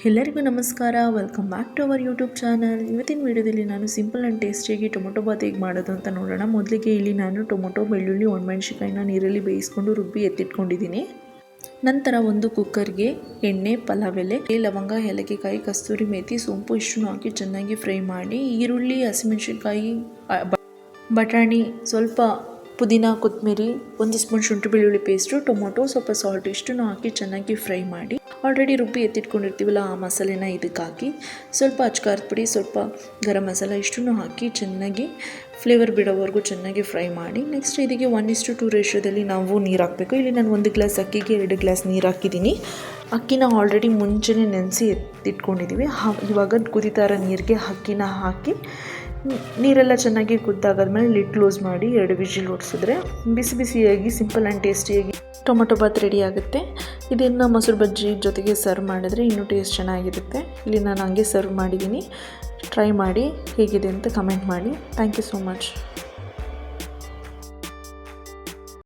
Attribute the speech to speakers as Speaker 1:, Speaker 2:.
Speaker 1: ಎಲ್ಲರಿಗೂ ನಮಸ್ಕಾರ. Welcome back to our YouTube channel. ಇವತ್ತಿನ ವಿಡಿಯೋದಲ್ಲಿ ನಾನು ಸಿಂಪಲ್ ಆ್ಯಂಡ್ ಟೇಸ್ಟಿಯಾಗಿ ಟೊಮೊಟೊ ಬಾತ್ ಹೇಗೆ ಮಾಡೋದು ಅಂತ ನೋಡೋಣ. ಮೊದಲಿಗೆ ಇಲ್ಲಿ ನಾನು ಟೊಮೊಟೊ, ಬೆಳ್ಳುಳ್ಳಿ, ಒಣಮೆಣಸಿಕಾಯಿನ ನೀರಲ್ಲಿ ಬೇಯಿಸ್ಕೊಂಡು ರುಬ್ಬಿ ಎತ್ತಿಟ್ಕೊಂಡಿದ್ದೀನಿ. ನಂತರ ಒಂದು ಕುಕ್ಕರ್ಗೆ ಎಣ್ಣೆ, ಪಲಾವ್ ಎಲೆ, ಲವಂಗ, ಏಲಕ್ಕಿಕಾಯಿ, ಕಸ್ತೂರಿ ಮೇಥಿ, ಸೋಂಪು ಇಷ್ಟನ್ನು ಹಾಕಿ ಚೆನ್ನಾಗಿ ಫ್ರೈ ಮಾಡಿ ಈರುಳ್ಳಿ, ಹಸಿಮೆಣಸಿನ್ಕಾಯಿ, ಬಟಾಣಿ, ಸ್ವಲ್ಪ ಪುದೀನ, ಕೊತ್ತಂಬರಿ, 1 ಸ್ಪೂನ್ ಶುಂಠಿ ಬೆಳ್ಳುಳ್ಳಿ ಪೇಸ್ಟು, ಟೊಮೊಟೊ, ಸ್ವಲ್ಪ ಸಾಲ್ಟ್ ಇಷ್ಟನ್ನು ಹಾಕಿ ಚೆನ್ನಾಗಿ ಫ್ರೈ ಮಾಡಿ ಆಲ್ರೆಡಿ ರುಬ್ಬಿ ಎತ್ತಿಟ್ಕೊಂಡಿರ್ತೀವಲ್ಲ ಆ ಮಸಾಲೆನ ಇದಕ್ಕೆ ಹಾಕಿ ಸ್ವಲ್ಪ ಅಚ್ಕಾರದ ಪುಡಿ, ಸ್ವಲ್ಪ ಗರಂ ಮಸಾಲ ಇಷ್ಟನ್ನು ಹಾಕಿ ಚೆನ್ನಾಗಿ ಫ್ಲೇವರ್ ಬಿಡೋವರೆಗೂ ಚೆನ್ನಾಗಿ ಫ್ರೈ ಮಾಡಿ ನೆಕ್ಸ್ಟ್ ಇದಕ್ಕೆ 1:2 ರೇಷಿಯೋದಲ್ಲಿ ನಾವು ನೀರು ಹಾಕಬೇಕು. ಇಲ್ಲಿ ನಾನು 1 ಗ್ಲಾಸ್ ಅಕ್ಕಿಗೆ 2 ಗ್ಲಾಸ್ ನೀರು ಹಾಕಿದ್ದೀನಿ. ಅಕ್ಕಿನ ಆಲ್ರೆಡಿ ಮುಂಚೆನೇ ನೆನೆಸಿ ಎತ್ತಿಟ್ಕೊಂಡಿದ್ದೀವಿ. ಇವಾಗ ಕುದಿತಾ ಇರೋ ನೀರಿಗೆ ಅಕ್ಕಿನ ಹಾಕಿ ನೀರೆಲ್ಲ ಚೆನ್ನಾಗಿ ಕುದ್ದಾದ್ಮೇಲೆ ಲಿಡ್ ಕ್ಲೋಸ್ ಮಾಡಿ 2 ವಿಜಿಲ್ ಹೊಡ್ಸಿದ್ರೆ ಬಿಸಿ ಬಿಸಿಯಾಗಿ ಸಿಂಪಲ್ ಆ್ಯಂಡ್ ಟೇಸ್ಟಿಯಾಗಿ ಟೊಮೊಟೊ ಬಾತ್ ರೆಡಿ ಆಗುತ್ತೆ. ಇದನ್ನು ಮೊಸರು ಬಜ್ಜಿ ಜೊತೆಗೆ ಸರ್ವ್ ಮಾಡಿದ್ರೆ ಇನ್ನೂ ಟೇಸ್ಟ್ ಚೆನ್ನಾಗಿರುತ್ತೆ. ಇಲ್ಲಿ ನಾನು ಹಂಗೆ ಸರ್ವ್ ಮಾಡಿದ್ದೀನಿ. ಟ್ರೈ ಮಾಡಿ ಹೇಗಿದೆ ಅಂತ ಕಮೆಂಟ್ ಮಾಡಿ. Thank you so much.